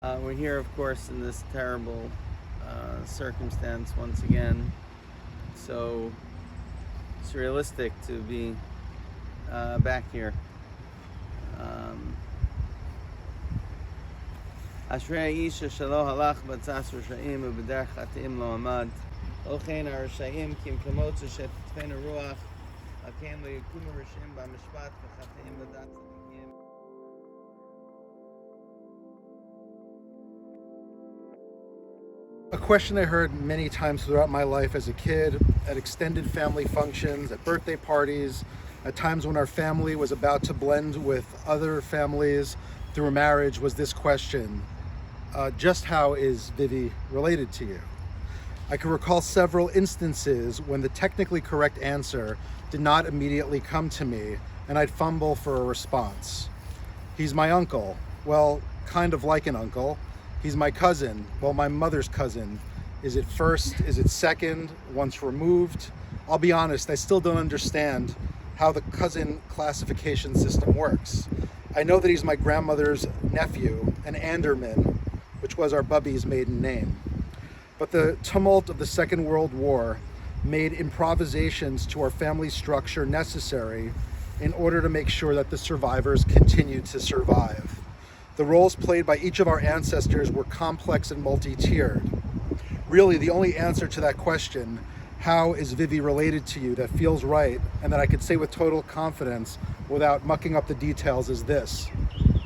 We're here, of course, in this terrible circumstance once again. So surrealistic to be back here. Ashrei ish shelo halach batzas rishayim ubederach chatim lo amad. Olchein harishayim kim kamot shetetfenu ruach. Akein lo yikumu rishayim b'mishpat v'chatim l'dat tzadikim. A question I heard many times throughout my life as a kid, at extended family functions, at birthday parties, at times when our family was about to blend with other families through marriage, was this question: just how is Vivi related to you? I can recall several instances when the technically correct answer did not immediately come to me, and I'd fumble for a response. He's my uncle. Well, kind of like an uncle. He's my cousin. Well, my mother's cousin. Is it first? Is it second? Once removed? I'll be honest, I still don't understand how the cousin classification system works. I know that he's my grandmother's nephew, an Anderman, which was our bubby's maiden name. But the tumult of the Second World War made improvisations to our family structure necessary in order to make sure that the survivors continued to survive. The roles played by each of our ancestors were complex and multi-tiered. Really, the only answer to that question, how is Vivi related to you, that feels right and that I could say with total confidence without mucking up the details, is this: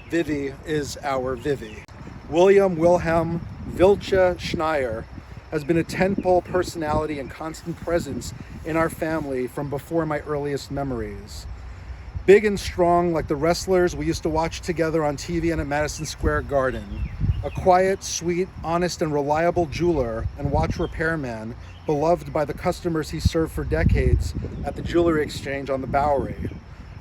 Vivi is our Vivi. William Wilhelm Vilche Schneier has been a tentpole personality and constant presence in our family from before my earliest memories. Big and strong like the wrestlers we used to watch together on TV and at Madison Square Garden. A quiet, sweet, honest, and reliable jeweler and watch repairman, beloved by the customers he served for decades at the jewelry exchange on the Bowery.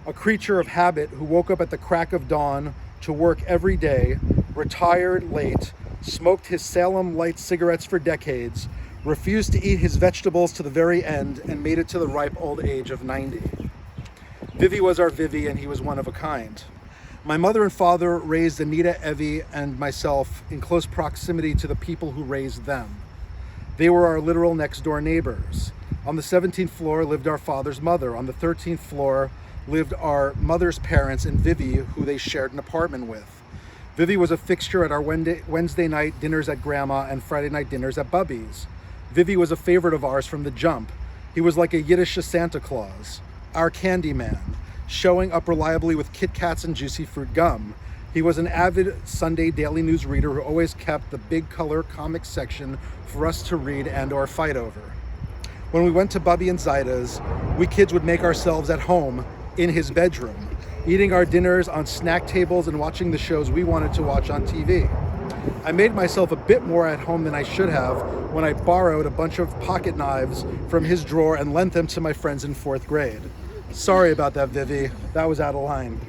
A creature of habit who woke up at the crack of dawn to work every day, retired late, smoked his Salem Light cigarettes for decades, refused to eat his vegetables to the very end, and made it to the ripe old age of 90. Vivi was our Vivi, and he was one of a kind. My mother and father raised Anita, Evie, and myself in close proximity to the people who raised them. They were our literal next-door neighbors. On the 17th floor lived our father's mother. On the 13th floor lived our mother's parents and Vivi, who they shared an apartment with. Vivi was a fixture at our Wednesday night dinners at Grandma and Friday night dinners at Bubby's. Vivi was a favorite of ours from the jump. He was like a Yiddish Santa Claus, our candy man, showing up reliably with Kit Kats and juicy fruit gum. He was an avid Sunday daily news reader who always kept the big color comic section for us to read and or fight over. When we went to Bubby and Zaida's, we kids would make ourselves at home in his bedroom, eating our dinners on snack tables and watching the shows we wanted to watch on TV. I made myself a bit more at home than I should have when I borrowed a bunch of pocket knives from his drawer and lent them to my friends in 4th grade. Sorry about that, Vivi. That was out of line.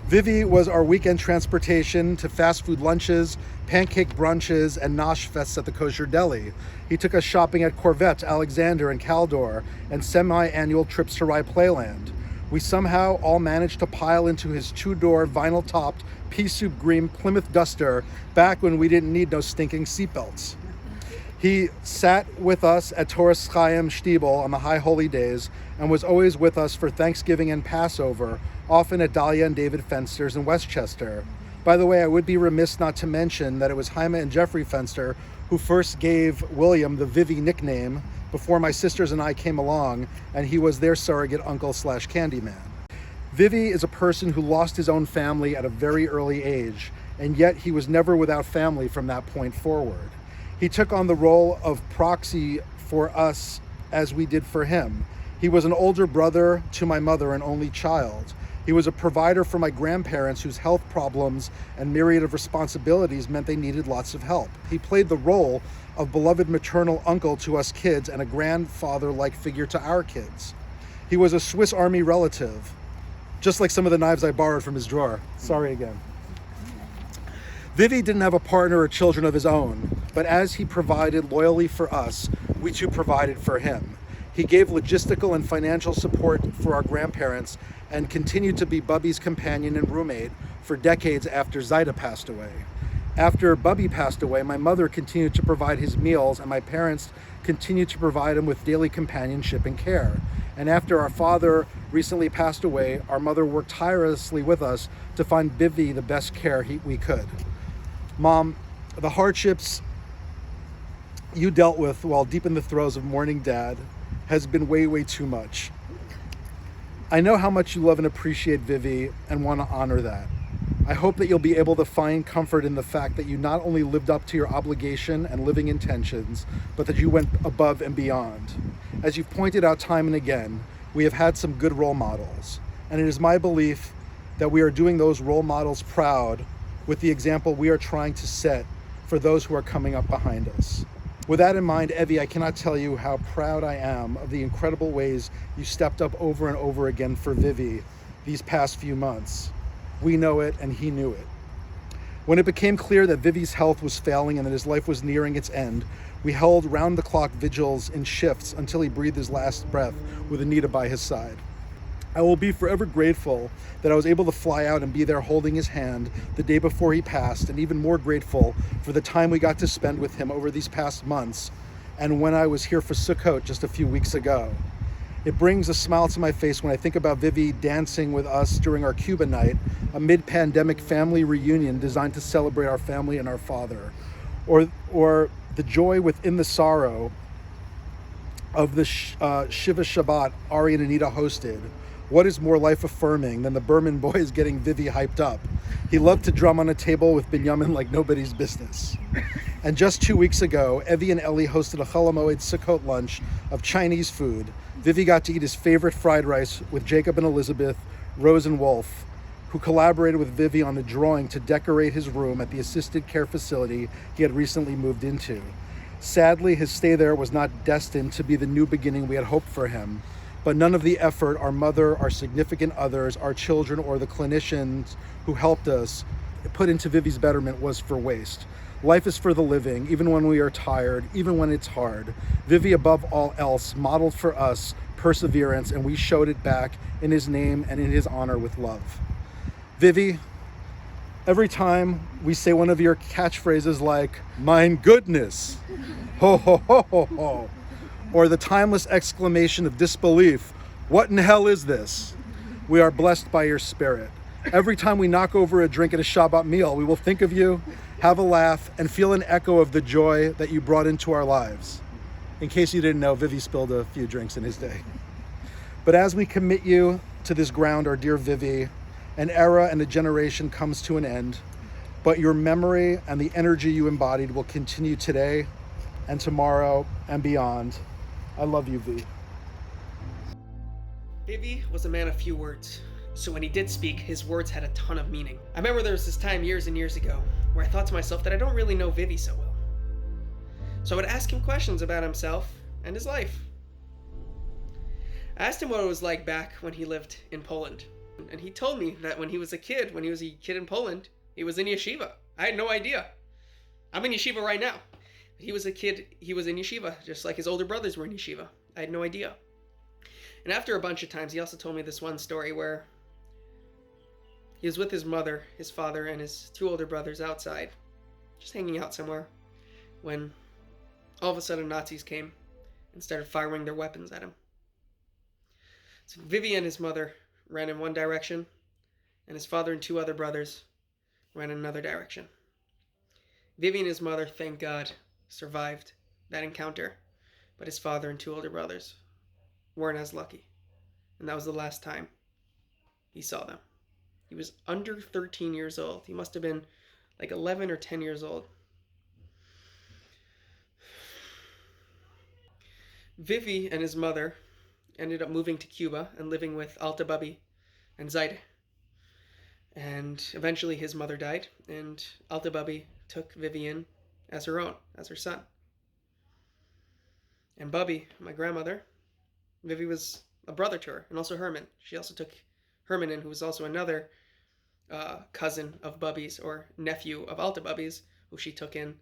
Vivi was our weekend transportation to fast food lunches, pancake brunches, and nosh fests at the kosher deli. He took us shopping at Corvette, Alexander, and Caldor, and semi-annual trips to Rye Playland. We somehow all managed to pile into his 2-door, vinyl-topped, pea soup green Plymouth Duster back when we didn't need no stinking seatbelts. He sat with us at Torres Chaim Stiebel on the High Holy Days and was always with us for Thanksgiving and Passover, often at Dahlia and David Fenster's in Westchester. By the way, I would be remiss not to mention that it was Jaime and Jeffrey Fenster who first gave William the Vivi nickname before my sisters and I came along, and he was their surrogate uncle / Candyman. Vivi is a person who lost his own family at a very early age, and yet he was never without family from that point forward. He took on the role of proxy for us as we did for him. He was an older brother to my mother, an only child. He was a provider for my grandparents whose health problems and myriad of responsibilities meant they needed lots of help. He played the role of beloved maternal uncle to us kids and a grandfather-like figure to our kids. He was a Swiss Army relative, just like some of the knives I borrowed from his drawer. Sorry again. Vivi didn't have a partner or children of his own, but as he provided loyally for us, we too provided for him. He gave logistical and financial support for our grandparents and continued to be Bubby's companion and roommate for decades after Zaida passed away. After Bubby passed away, my mother continued to provide his meals, and my parents continued to provide him with daily companionship and care. And after our father recently passed away, our mother worked tirelessly with us to find Vivi the best care we could. Mom, the hardships you dealt with while deep in the throes of mourning Dad has been way, way too much. I know how much you love and appreciate Vivi and want to honor that. I hope that you'll be able to find comfort in the fact that you not only lived up to your obligation and living intentions, but that you went above and beyond. As you've pointed out time and again, we have had some good role models, and it is my belief that we are doing those role models proud with the example we are trying to set for those who are coming up behind us. With that in mind, Evie, I cannot tell you how proud I am of the incredible ways you stepped up over and over again for Vivi these past few months. We know it, and he knew it. When it became clear that Vivi's health was failing and that his life was nearing its end, we held round-the-clock vigils in shifts until he breathed his last breath with Anita by his side. I will be forever grateful that I was able to fly out and be there holding his hand the day before he passed, and even more grateful for the time we got to spend with him over these past months and when I was here for Sukkot just a few weeks ago. It brings a smile to my face when I think about Vivi dancing with us during our Cuba night, a mid-pandemic family reunion designed to celebrate our family and our father, or the joy within the sorrow of the Shiva Shabbat Ari and Anita hosted. What is more life-affirming than the Berman boys getting Vivi hyped up? He loved to drum on a table with Binyamin like nobody's business. And just 2 weeks ago, Evie and Ellie hosted a Chol HaMoed Sukkot lunch of Chinese food. Vivi got to eat his favorite fried rice with Jacob and Elizabeth, Rose and Wolf, who collaborated with Vivi on a drawing to decorate his room at the assisted care facility he had recently moved into. Sadly, his stay there was not destined to be the new beginning we had hoped for him. But none of the effort our mother, our significant others, our children, or the clinicians who helped us put into Vivi's betterment was for waste. Life is for the living, even when we are tired, even when it's hard. Vivi, above all else, modeled for us perseverance, and we showed it back in his name and in his honor with love. Vivi, every time we say one of your catchphrases like, "Mein goodness," ho ho ho ho ho, or the timeless exclamation of disbelief, "What in hell is this?" we are blessed by your spirit. Every time we knock over a drink at a Shabbat meal, we will think of you, have a laugh, and feel an echo of the joy that you brought into our lives. In case you didn't know, Vivi spilled a few drinks in his day. But as we commit you to this ground, our dear Vivi, an era and a generation comes to an end, but your memory and the energy you embodied will continue today and tomorrow and beyond. I love you, V. Vivi was a man of few words, so when he did speak, his words had a ton of meaning. I remember there was this time years and years ago where I thought to myself that I don't really know Vivi so well. So I would ask him questions about himself and his life. I asked him what it was like back when he lived in Poland, and he told me that when he was a kid in Poland, he was in yeshiva. I had no idea. I'm in yeshiva right now. He was a kid, he was in yeshiva, just like his older brothers were in yeshiva. I had no idea. And after a bunch of times, he also told me this one story where he was with his mother, his father, and his two older brothers outside, just hanging out somewhere, when all of a sudden Nazis came and started firing their weapons at him. So Vivi and his mother ran in one direction, and his father and two other brothers ran in another direction. Vivi and his mother, thank God, survived that encounter, but his father and two older brothers weren't as lucky, and that was the last time he saw them. He was under 13 years old. He must have been like 11 or 10 years old. Vivi and his mother ended up moving to Cuba and living with Alta Bubby and Zaide. And eventually his mother died, and Alta Bubby took Vivian as her own, as her son. And Bubby, my grandmother, Vivi was a brother to her, and also Herman. She also took Herman in, who was also another cousin of Bubby's, or nephew of Alta Bubby's, who she took in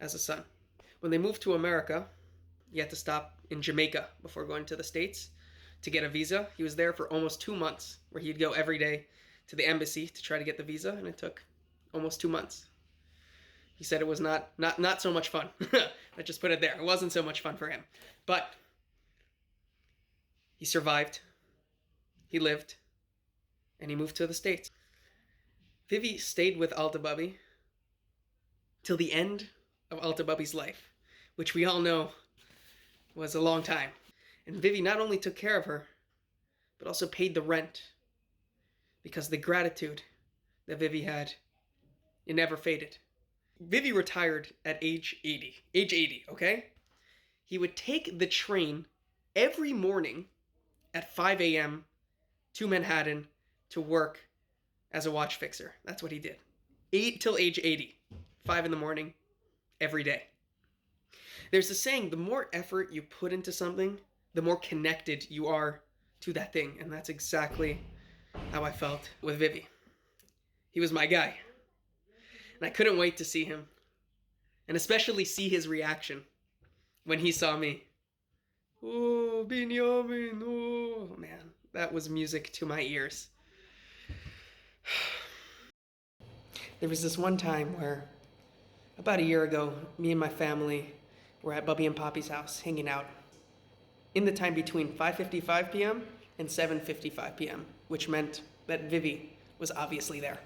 as a son. When they moved to America, he had to stop in Jamaica before going to the States to get a visa. He was there for almost 2 months, where he'd go every day to the embassy to try to get the visa, and it took almost 2 months. He said it was not so much fun. Let's just put it there. It wasn't so much fun for him. But he survived, he lived, and he moved to the States. Vivi stayed with Alta Bubby till the end of Alta Bubby's life, which we all know was a long time. And Vivi not only took care of her, but also paid the rent, because the gratitude that Vivi had, it never faded. Vivi retired at age 80, okay? He would take the train every morning at 5 a.m. to Manhattan to work as a watch fixer. That's what he did. 8 till age 80. 5 in the morning, every day. There's a saying, the more effort you put into something, the more connected you are to that thing. And that's exactly how I felt with Vivi. He was my guy. And I couldn't wait to see him. And especially see his reaction when he saw me. Oh, Binyamin, oh, man. That was music to my ears. There was this one time where, about a year ago, me and my family were at Bubby and Poppy's house, hanging out, in the time between 5:55 p.m. and 7:55 p.m., which meant that Vivi was obviously there.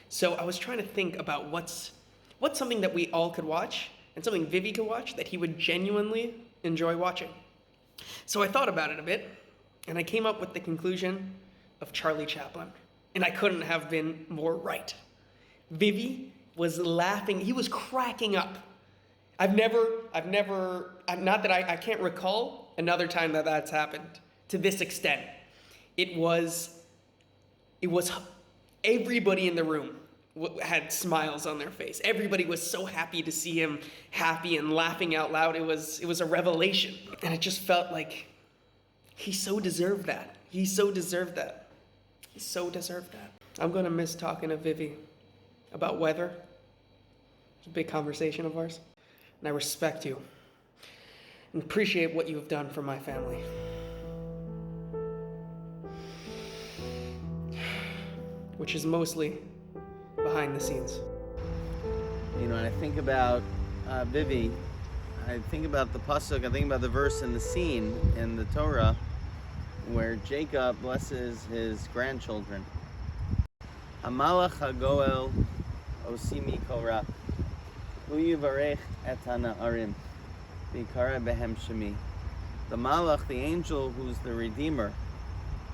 So I was trying to think about what's something that we all could watch, and something Vivi could watch that he would genuinely enjoy watching. So I thought about it a bit, and I came up with the conclusion of Charlie Chaplin. And I couldn't have been more right. Vivi was laughing. He was cracking up. I can't recall another time that that's happened to this extent. It was everybody in the room had smiles on their face. Everybody was so happy to see him happy and laughing out loud. It was a revelation. And it just felt like he so deserved that. He so deserved that. He so deserved that. I'm going to miss talking to Vivi about weather. It's a big conversation of ours. And I respect you and appreciate what you have done for my family. Which is mostly behind the scenes. You know, when I think about Vivi, I think about the pasuk, I think about the verse in the scene in the Torah where Jacob blesses his grandchildren. Hamalach hagoel osimi korah, hu yivarech et hana'arim, v'yikara behem shemi. The Malach, the angel who's the Redeemer,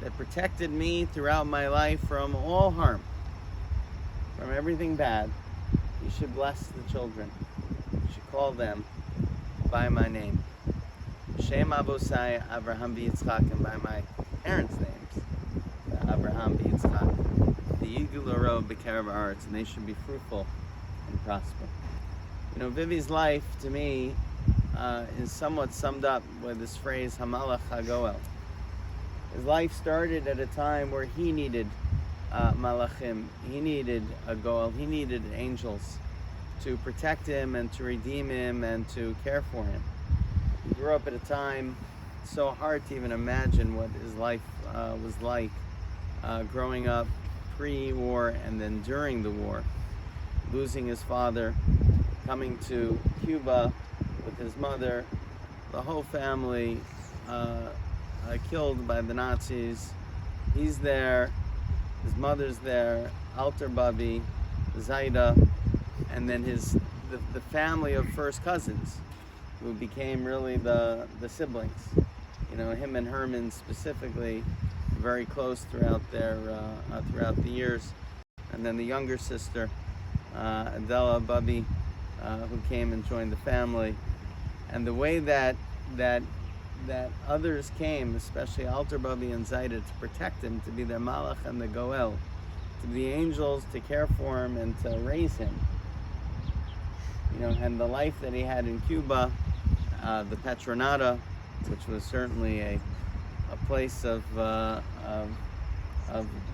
that protected me throughout my life from all harm, from everything bad, you should bless the children. You should call them by my name. Shem Abosai, Abraham v'Yitzchak, and by my parents' names, Abraham v'Yitzchak, the Yigularo b'Kerev Haaretz, and they should be fruitful and prosper. You know, Vivi's life, to me, is somewhat summed up with this phrase, Hamalach HaGoel. His life started at a time where he needed malachim, he needed a goel, he needed angels to protect him and to redeem him and to care for him. He grew up at a time so hard to even imagine what his life was like, growing up pre-war and then during the war, losing his father, coming to Cuba with his mother, the whole family killed by the Nazis. He's there, his mother's there, Alter Babi, Zaida, and then the family of first cousins, who became really the siblings. You know, him and Herman specifically, very close throughout the years. And then the younger sister, Adela Babi, who came and joined the family. And the way that others came, especially Alter Babi and Zaida, to protect him, to be their Malach and the Goel, to be angels, to care for him and to raise him. You know, and the life that he had in Cuba, the Petronata, which was certainly a place of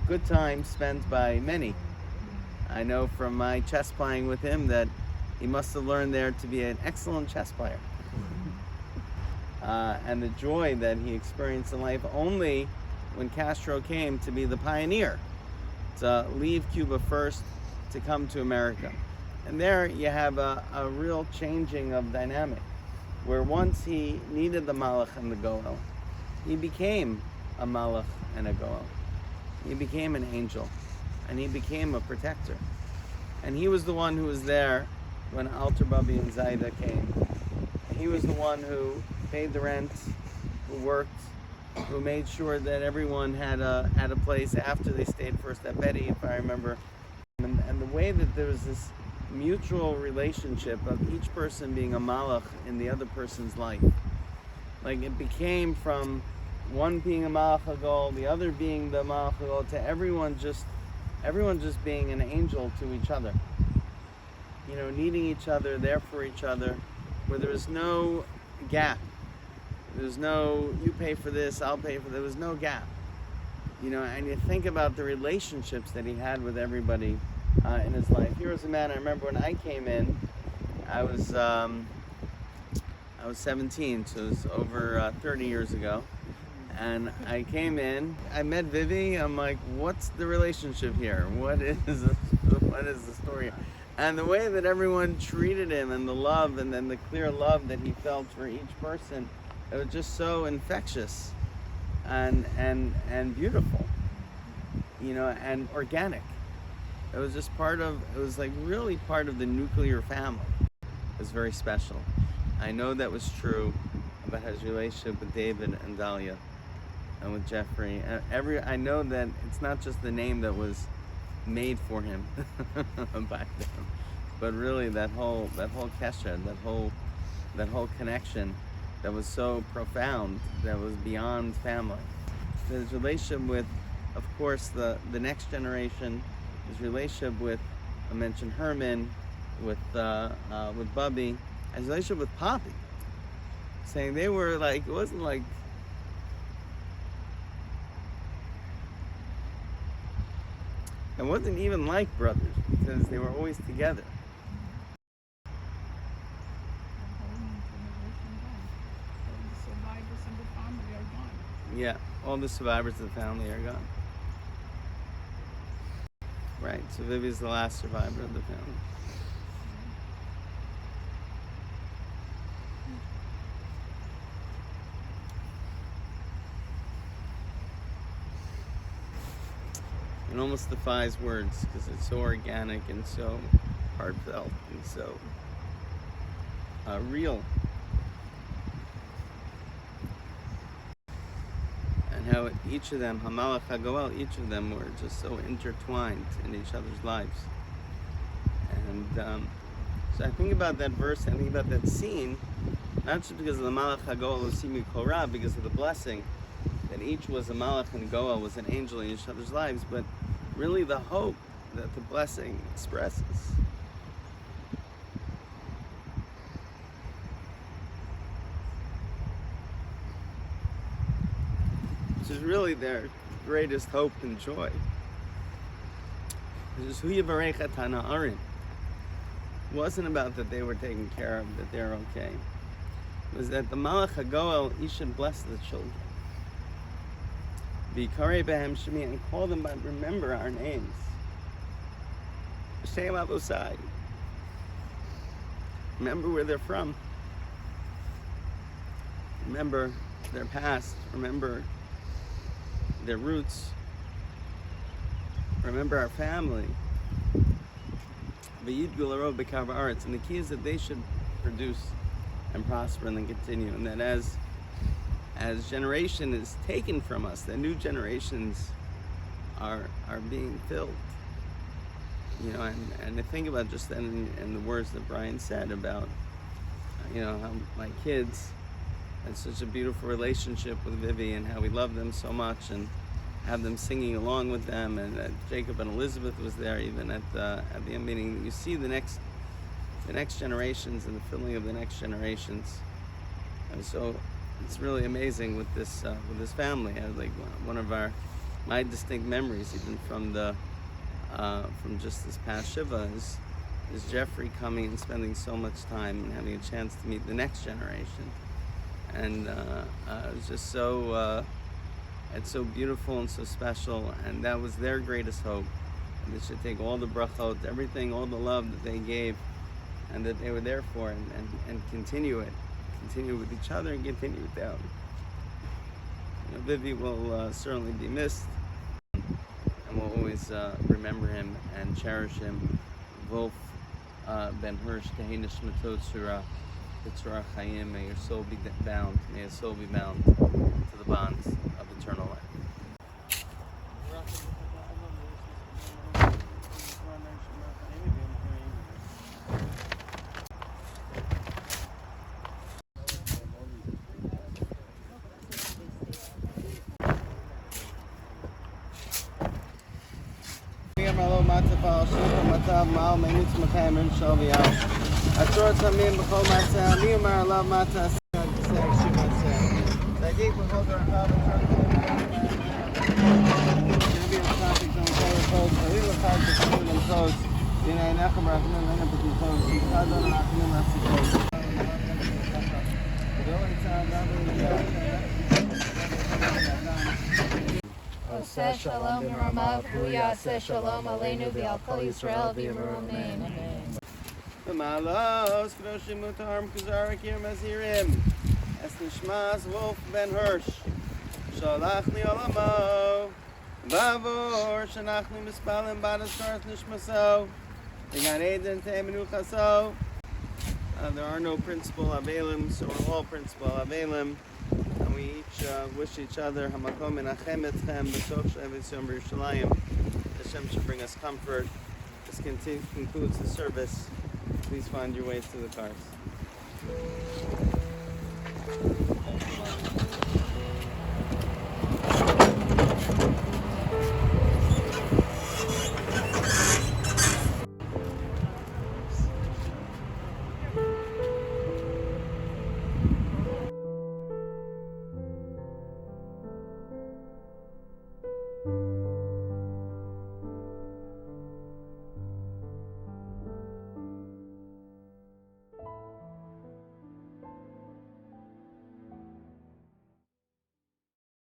good time spent by many. I know from my chess playing with him that he must have learned there to be an excellent chess player. And the joy that he experienced in life only when Castro came to be the pioneer, to leave Cuba first, to come to America. And there you have a real changing of dynamic, where once he needed the Malach and the Goel, he became a Malach and a Goel. He became an angel, and he became a protector. And he was the one who was there when Alter Babi and Zaida came. He was the one who paid the rent, who worked, who made sure that everyone had a place after they stayed first at Betty, if I remember. And the way that there was this mutual relationship of each person being a malach in the other person's life. Like it became from one being a malach hagol, the other being the malach hagol, to everyone just being an angel to each other. You know, needing each other, there for each other, where there was no gap. There's no, you pay for this, I'll pay for that. There was no gap. You know, and you think about the relationships that he had with everybody in his life. Here was a man, I remember when I came in, I was 17, so it was over 30 years ago. And I came in, I met Vivi, I'm like, what's the relationship here? What is the story? And the way that everyone treated him, and the love, and then the clear love that he felt for each person, it was just so infectious and beautiful, you know, and organic. It was just it was like really part of the nuclear family. It was very special. I know that was true about his relationship with David and Dahlia and with Jeffrey. I know that it's not just the name that was made for him back then, but really that whole kesher, that whole connection that was so profound, that was beyond family. His relationship with, of course, the next generation, his relationship with, I mentioned Herman, with Bubby, and his relationship with Poppy, saying they were like, it wasn't like, it wasn't even like brothers, because they were always together. Yeah, all the survivors of the family are gone. Right, so Vivi's the last survivor of the family. It almost defies words because it's so organic and so heartfelt and so real. And how each of them, Hamalach HaGoel, each of them were just so intertwined in each other's lives. And so I think about that verse, I think about that scene, not just because of the Malach HaGoel Simu Korah, because of the blessing, that each was a Malach and Goel, was an angel in each other's lives, but really the hope that the blessing expresses. Which is really their greatest hope and joy. It wasn't about that they were taken care of, that they're okay. It was that the Malach HaGoel, he should bless the children. V'karei behem shemi, and call them by, remember our names. Shem Avosai. Remember where they're from. Remember their past. Remember their roots. Remember our family. V'yidgul arov b'kav haaretz, and the key is that they should produce and prosper and then continue, and that as generation is taken from us, the new generations are being filled. You know, and to think about just then in the words that Brian said about, you know, how my kids had such a beautiful relationship with Vivi and how we love them so much and have them singing along with them, and Jacob and Elizabeth was there even at the end meeting. You see the next generations and the filling of the next generations, and so it's really amazing with this family. Like one of my distinct memories, even from just this past Shiva, is Jeffrey coming and spending so much time and having a chance to meet the next generation, and it was just so it's so beautiful and so special, and that was their greatest hope, And they should take all the brachot, everything, all the love that they gave and that they were there for, and continue it. Continue with each other and continue with them. You know, Vivi will certainly be missed, and we'll always remember him and cherish him. Wolf Ben Hirsch, Tehina Shmatot Surah, B'Tzorah Chaim, may your soul be bound, may your soul be bound to the bonds of eternal life. Oseh shalom Ramav, Yaseh shalom aleinu v'al kol Yisrael v'yimru amen. V'malos kedoshim mutarim kuzarik yir mazirim. Es nishmas Wolf Ben Hirsch. Shalach li olamo. Vavor shenachnu mispalim badas karth nishmaso. V'gan eden te'emenu chaso. There are no principal avelim, so we're all principal avelim. And we each wish each other Hamakom menachem etchem b'sof she'evet yom b'Yerushalayim. Hashem should bring us comfort. This concludes the service. Please find your ways to the cars.